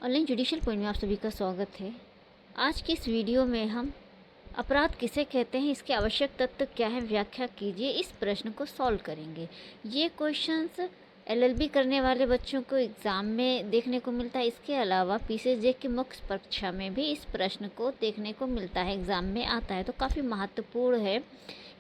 Online judicial point में आप सभी का स्वागत है। आज की इस वीडियो में हम अपराध किसे कहते हैं, इसके आवश्यक तत्व क्या है, व्याख्या कीजिए, इस प्रश्न को सॉल्व करेंगे। ये क्वेश्चंस एलएलबी करने वाले बच्चों को एग्ज़ाम में देखने को मिलता है। इसके अलावा पीसीएसजे की मुख्य परीक्षा में भी इस प्रश्न को देखने को मिलता है, एग्ज़ाम में आता है, तो काफ़ी महत्वपूर्ण है।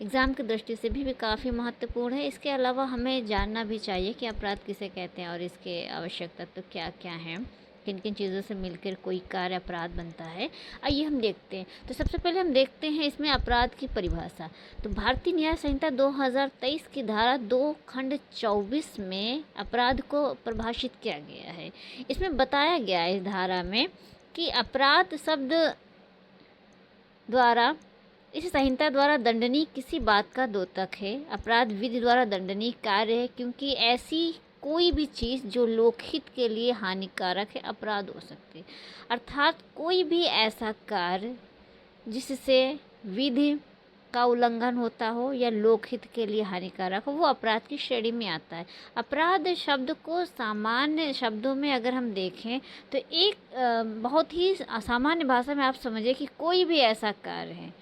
एग्ज़ाम की दृष्टि से भी काफ़ी महत्वपूर्ण है। इसके अलावा हमें जानना भी चाहिए कि अपराध किसे कहते हैं और इसके आवश्यक तत्व क्या क्या हैं, किन किन चीज़ों से मिलकर कोई कार्य अपराध बनता है। आइए हम देखते हैं। तो सबसे पहले हम देखते हैं इसमें अपराध की परिभाषा। तो भारतीय न्याय संहिता 2023 की धारा 2 खंड 24 में अपराध को परिभाषित किया गया है। इसमें बताया गया है इस धारा में कि अपराध शब्द द्वारा इस संहिता द्वारा दंडनीय किसी बात का द्योतक है। अपराध विधि द्वारा दंडनीय कार्य है, क्योंकि ऐसी कोई भी चीज़ जो लोकहित के लिए हानिकारक है अपराध हो सकती है। अर्थात कोई भी ऐसा कार्य जिससे विधि का उल्लंघन होता हो या लोकहित के लिए हानिकारक हो, वो अपराध की श्रेणी में आता है। अपराध शब्द को सामान्य शब्दों में अगर हम देखें तो एक बहुत ही सामान्य भाषा में आप समझिए कि कोई भी ऐसा कार्य है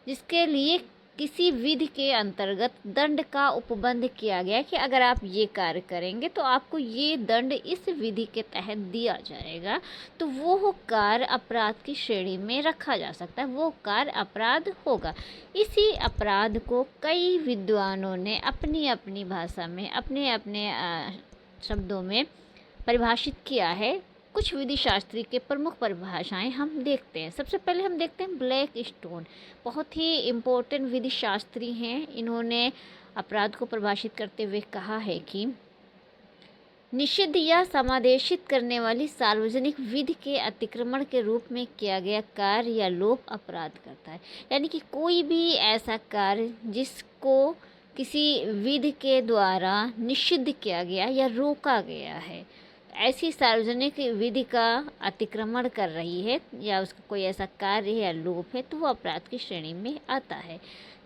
जिसके लिए किसी विधि के अंतर्गत दंड का उपबंध किया गया कि अगर आप ये कार्य करेंगे तो आपको ये दंड इस विधि के तहत दिया जाएगा, तो वो कार्य अपराध की श्रेणी में रखा जा सकता है, वो कार्य अपराध होगा। इसी अपराध को कई विद्वानों ने अपनी अपनी भाषा में अपने अपने शब्दों में परिभाषित किया है। कुछ विधि शास्त्री के प्रमुख परिभाषाएं हम देखते हैं। सबसे पहले हम देखते हैं ब्लैक स्टोन, बहुत ही इम्पोर्टेंट विधि शास्त्री हैं। इन्होंने अपराध को परिभाषित करते हुए कहा है कि निषिद्ध या समादेशित करने वाली सार्वजनिक विधि के अतिक्रमण के रूप में किया गया कार्य या लोप अपराध करता है। यानी कि कोई भी ऐसा कार्य जिसको किसी विधि के द्वारा निषिद्ध किया गया या रोका गया है, ऐसी सार्वजनिक विधि का अतिक्रमण कर रही है या उसका कोई ऐसा कार्य है या लोप है, तो वो अपराध की श्रेणी में आता है।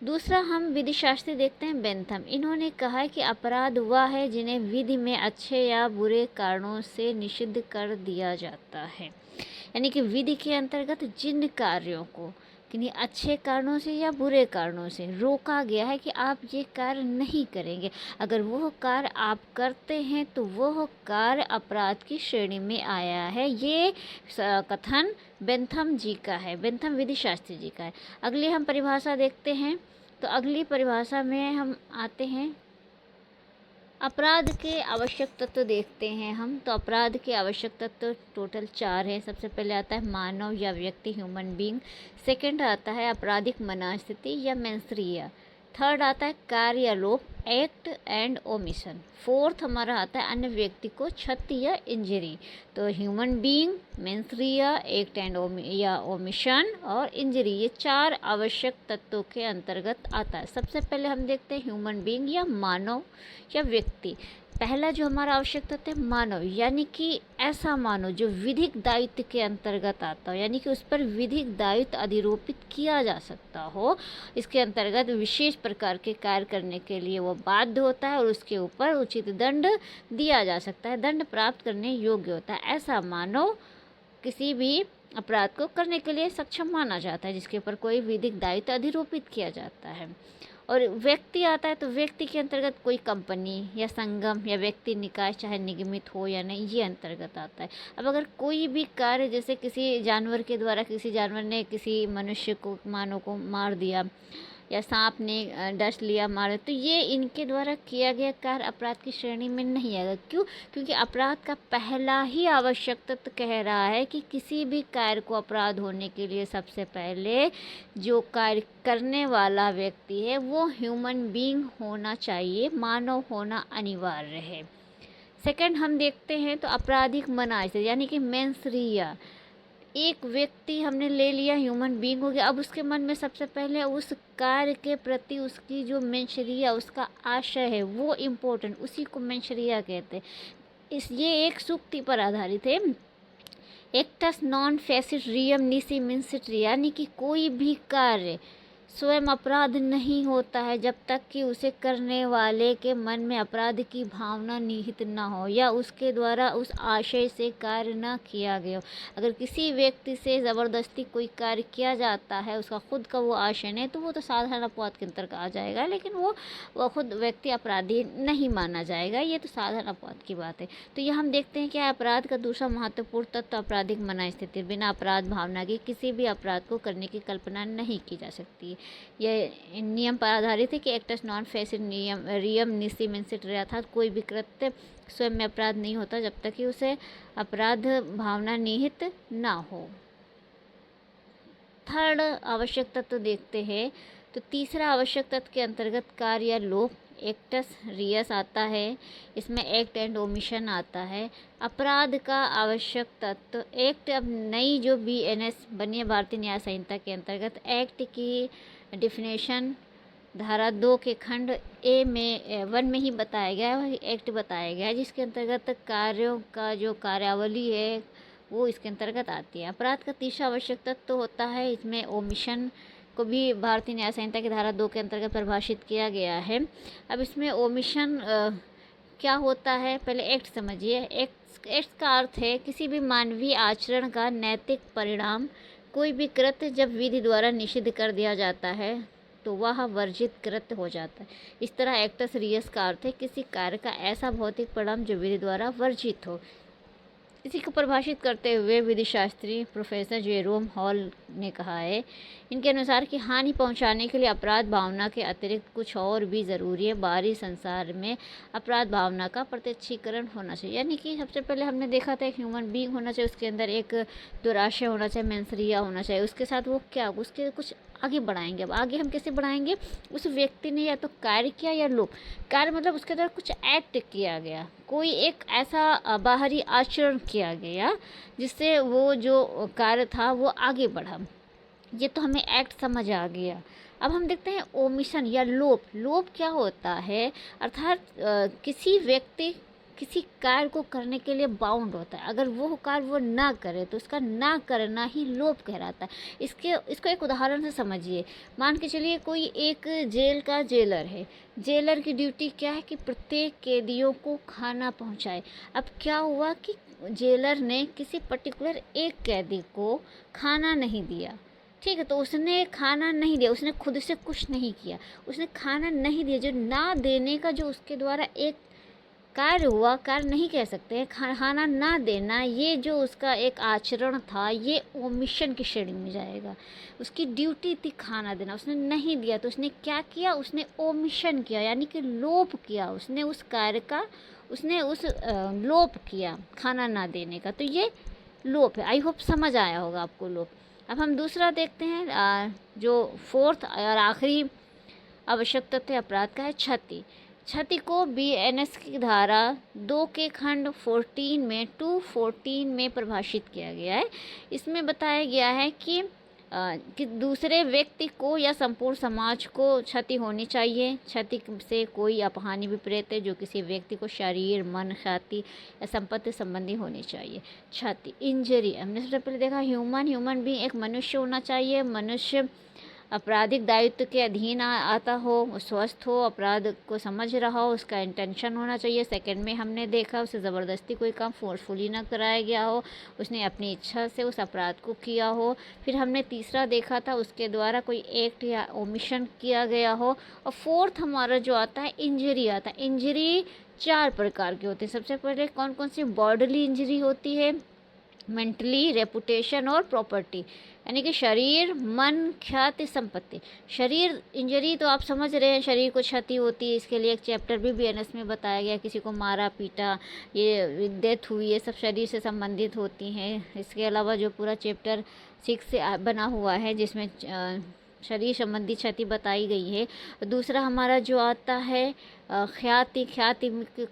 दूसरा हम विधि शास्त्री देखते हैं बेंथम। इन्होंने कहा है कि अपराध वह है जिन्हें विधि में अच्छे या बुरे कारणों से निषिद्ध कर दिया जाता है। यानी कि विधि के अंतर्गत जिन कार्यों को किन्हीं अच्छे कारणों से या बुरे कारणों से रोका गया है कि आप ये कार्य नहीं करेंगे, अगर वह कार्य आप करते हैं तो वह कार्य अपराध की श्रेणी में आया है। ये कथन बेंथम जी का है, बेंथम विधि शास्त्री जी का है। अगली हम परिभाषा देखते हैं। तो अगली परिभाषा में हम आते हैं, अपराध के आवश्यक तत्व देखते हैं हम। तो अपराध के आवश्यक तत्व टोटल 4 हैं। सबसे पहले आता है मानव या व्यक्ति, ह्यूमन बीइंग। सेकंड आता है आपराधिक मनस्थिति या मेंसरिया। थर्ड आता है कार्य या लोप, एक्ट एंड ओमिशन। फोर्थ हमारा आता है अन्य व्यक्ति को क्षति या इंजरी। तो human being, mens rea, act and या ओमिशन और इंजरी, ये 4 आवश्यक तत्वों के अंतर्गत आता है। सबसे पहले हम देखते हैं ह्यूमन बीइंग या मानव या व्यक्ति। पहला जो हमारा आवश्यक तत्व है मानव, यानी कि ऐसा मानव जो विधिक दायित्व के अंतर्गत आता हो, यानी कि उस पर विधिक दायित्व अधिरोपित किया जा सकता हो। इसके अंतर्गत विशेष प्रकार के कार्य करने के लिए वो बाध्य होता है और उसके ऊपर उचित दंड दिया जा सकता है, दंड प्राप्त करने योग्य होता है। ऐसा मानव किसी भी अपराध को करने के लिए सक्षम माना जाता है, जिसके ऊपर कोई विधिक दायित्व अधिरोपित किया जाता है। और व्यक्ति आता है, तो व्यक्ति के अंतर्गत कोई कंपनी या संगम या व्यक्ति निकाय चाहे निगमित हो या नहीं, ये अंतर्गत आता है। अब अगर कोई भी कार्य, जैसे किसी जानवर के द्वारा किसी जानवर ने किसी मनुष्य को, मानव को मार दिया या सांप ने डस लिया मार, तो ये इनके द्वारा किया गया कार्य अपराध की श्रेणी में नहीं आएगा। क्यों? क्योंकि अपराध का पहला ही आवश्यक तत्व कह रहा है कि किसी भी कार्य को अपराध होने के लिए सबसे पहले जो कार्य करने वाला व्यक्ति है वो ह्यूमन बीइंग होना चाहिए, मानव होना अनिवार्य है। सेकंड हम देखते हैं तो आपराधिक मनस्थिति यानी कि मेंसरिया। एक व्यक्ति हमने ले लिया, ह्यूमन बीइंग हो गया। अब उसके मन में सबसे पहले उस कार्य के प्रति उसकी जो मेंशरिया, उसका आशय है, वो इम्पोर्टेंट, उसी को मेंशरिया कहते हैं। ये एक सूक्ति पर आधारित है, एक्टस नॉन फेसिट रियम निसी मिंसिट, यानी कि कोई भी कार्य स्वयं अपराध नहीं होता है जब तक कि उसे करने वाले के मन में अपराध की भावना निहित न हो या उसके द्वारा उस आशय से कार्य न किया गया हो। अगर किसी व्यक्ति से ज़बरदस्ती कोई कार्य किया जाता है, उसका खुद का वो आशय नहीं, तो वो तो साधारण अपराध के अंतर्गत आ जाएगा, लेकिन वो खुद व्यक्ति अपराधी नहीं माना जाएगा। ये तो साधारण अपराध की बात है। तो ये हम देखते हैं कि अपराध का दूसरा महत्वपूर्ण तत्व आपराधिक मनस्थिति। बिना अपराध भावना के किसी भी अपराध को करने की कल्पना नहीं की जा सकती। यह नियम पर आधारित है कि एक्टस नॉन फेसिड नियम रियम निसी मेंसिट रे, अर्थात कोई भी कृत्य स्वयं में अपराध नहीं होता जब तक कि उसे अपराध भावना निहित ना हो। थर्ड आवश्यक तत्व देखते हैं। तो तीसरा आवश्यक तत्व के अंतर्गत कार्य या लोभ एक्टस रियस आता है। इसमें एक्ट एंड ओमिशन आता है। अपराध का आवश्यक तत्व एक्ट, अब नई जो BNS बनी है भारतीय न्याय संहिता के अंतर्गत, एक्ट की डिफिनेशन धारा 2 के खंड ए में 1 में ही बताया गया है, एक्ट बताया गया है, जिसके अंतर्गत कार्यों का जो कार्यावली है वो इसके अंतर्गत आती है। अपराध का तीसरा आवश्यक तत्व तो होता है, इसमें ओमिशन को भी भारतीय न्याय संहिता की धारा 2 के अंतर्गत परिभाषित किया गया है। अब इसमें ओमिशन क्या होता है, पहले एक्ट समझिए। एक्ट का अर्थ है किसी भी मानवीय आचरण का नैतिक परिणाम। कोई भी कृत्य जब विधि द्वारा निषिद्ध कर दिया जाता है तो वह वर्जित कृत्य हो जाता है। इस तरह एक्टस रियस का अर्थ है किसी कार्य का ऐसा भौतिक परिणाम जो विधि द्वारा वर्जित हो। इसी को परिभाषित करते हुए विधि शास्त्री प्रोफेसर जेरोम हॉल ने कहा है, इनके अनुसार कि हानि पहुंचाने के लिए अपराध भावना के अतिरिक्त कुछ और भी ज़रूरी है। बाहरी संसार में अपराध भावना का प्रत्यक्षीकरण होना चाहिए। यानी कि सबसे पहले हमने देखा था एक ह्यूमन बीइंग होना चाहिए, उसके अंदर एक दुराशय होना चाहिए, मेंसरिया होना चाहिए। उसके साथ वो क्या, उसके कुछ आगे बढ़ाएंगे। अब आगे हम कैसे बढ़ाएंगे, उस व्यक्ति ने या तो कार्य किया या लोभ। कार्य मतलब उसके द्वारा कुछ एक्ट किया गया, कोई एक ऐसा बाहरी आचरण किया गया जिससे वो जो कार्य था वो आगे बढ़ा। ये तो हमें एक्ट समझ आ गया। अब हम देखते हैं ओमिशन या लोभ। लोभ क्या होता है, अर्थात किसी व्यक्ति किसी कार्य को करने के लिए बाउंड होता है। अगर वो कार्य वो ना करे तो उसका ना करना ही लोभ कहलाता है। इसको एक उदाहरण से समझिए। मान के चलिए कोई एक जेल का जेलर है। जेलर की ड्यूटी क्या है कि प्रत्येक कैदियों को खाना पहुंचाए। अब क्या हुआ कि जेलर ने किसी पर्टिकुलर एक कैदी को खाना नहीं दिया, ठीक है, तो उसने खाना नहीं दिया, उसने खुद से कुछ नहीं किया, उसने खाना नहीं दिया। जो ना देने का जो उसके द्वारा एक कार्य हुआ, कार्य नहीं कह सकते हैं, खाना ना देना, ये जो उसका एक आचरण था ये ओमिशन की श्रेणी में जाएगा। उसकी ड्यूटी थी खाना देना, उसने नहीं दिया तो उसने क्या किया, उसने ओमिशन किया, यानी कि लोभ किया। उसने उस कार्य का उसने उस लोभ किया खाना ना देने का, तो ये लोभ है। आई होप समझ आया होगा आपको लोभ। अब हम दूसरा देखते हैं, जो फोर्थ और आखिरी आवश्यक तथ्य अपराध का है क्षति। क्षति को BNS की धारा 2 के खंड 14 में 214 में परिभाषित किया गया है। इसमें बताया गया है कि दूसरे व्यक्ति को या संपूर्ण समाज को क्षति होनी चाहिए। क्षति से कोई अपहानि विपरीत है जो किसी व्यक्ति को शरीर, मन, ख्याति या संपत्ति संबंधी होनी चाहिए। क्षति, इंजरी, हमने सबसे पहले देखा ह्यूमन भी एक मनुष्य होना चाहिए। मनुष्य आपराधिक दायित्व के अधीन आता हो, स्वस्थ हो, अपराध को समझ रहा हो, उसका इंटेंशन होना चाहिए। सेकंड में हमने देखा उसे ज़बरदस्ती कोई काम फोर्सफुली ना कराया गया हो, उसने अपनी इच्छा से उस अपराध को किया हो। फिर हमने तीसरा देखा था उसके द्वारा कोई एक्ट या ओमिशन किया गया हो। और फोर्थ हमारा जो आता है इंजरी आता है। इंजरी 4 प्रकार की होती है। सबसे पहले कौन कौन सी बॉडीली इंजरी होती है, मेंटली, रेपुटेशन और प्रॉपर्टी, यानी कि शरीर, मन, ख्याति, संपत्ति। शरीर इंजरी तो आप समझ रहे हैं, शरीर को क्षति होती है, इसके लिए एक चैप्टर भी BNS में बताया गया। किसी को मारा पीटा, ये डेथ हुई, ये सब शरीर से संबंधित होती हैं। इसके अलावा जो पूरा चैप्टर 6 से बना हुआ है जिसमें शरीर संबंधी क्षति बताई गई है। दूसरा हमारा जो आता है ख्याति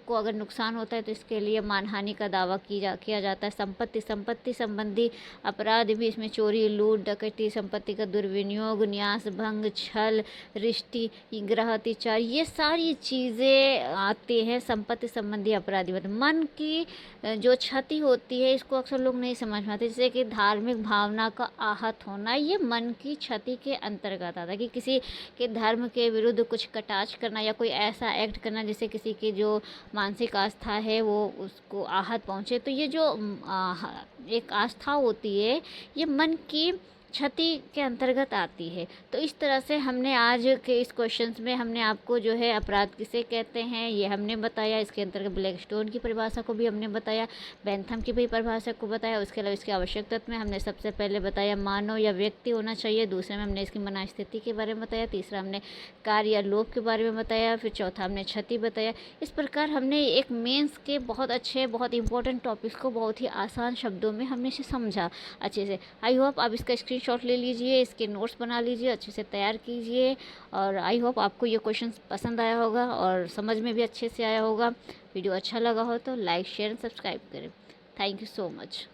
को अगर नुकसान होता है तो इसके लिए मानहानि का दावा किया जाता है। संपत्ति संबंधी अपराध भी इसमें चोरी, लूट, डकैती, संपत्ति का दुर्विनियोग, न्यास भंग, छल, रिष्टि, ग्रह अतिचार, ये सारी चीज़ें आती हैं संपत्ति संबंधी अपराधी। मतलब मन की जो क्षति होती है इसको अक्सर लोग नहीं समझ पाते, जैसे कि धार्मिक भावना का आहत होना, ये मन की क्षति के अंतर्गत आता है कि किसी के धर्म के विरुद्ध कुछ कटाक्ष करना या कोई ऐसा एक्ट करना जिससे किसी की जो मानसिक आस्था है वो उसको आहत पहुँचे। तो ये जो एक आस्था होती है ये मन की क्षति के अंतर्गत आती है। तो इस तरह से हमने आज के इस क्वेश्चंस में हमने आपको जो है अपराध किसे कहते हैं ये हमने बताया, इसके अंतर्गत ब्लैक स्टोन की परिभाषा को भी हमने बताया, बेंथम की भी परिभाषा को बताया। उसके अलावा इसके आवश्यक तत्व में हमने सबसे पहले बताया मानव या व्यक्ति होना चाहिए, दूसरे में हमने इसकी मनस्थिति के बारे में बताया, तीसरा हमने कार्य या लोभ के बारे में बताया, फिर चौथा हमने क्षति बताया। इस प्रकार हमने एक मेंस के बहुत अच्छे बहुत इंपॉर्टेंट टॉपिक्स को बहुत ही आसान शब्दों में हमने इसे समझा अच्छे से। आई होप आप इसका स्क्रीनशॉट ले लीजिए, इसके नोट्स बना लीजिए, अच्छे से तैयार कीजिए और आई होप आपको ये क्वेश्चंस पसंद आया होगा और समझ में भी अच्छे से आया होगा। वीडियो अच्छा लगा हो तो लाइक शेयर एंड सब्सक्राइब करें। Thank you so much.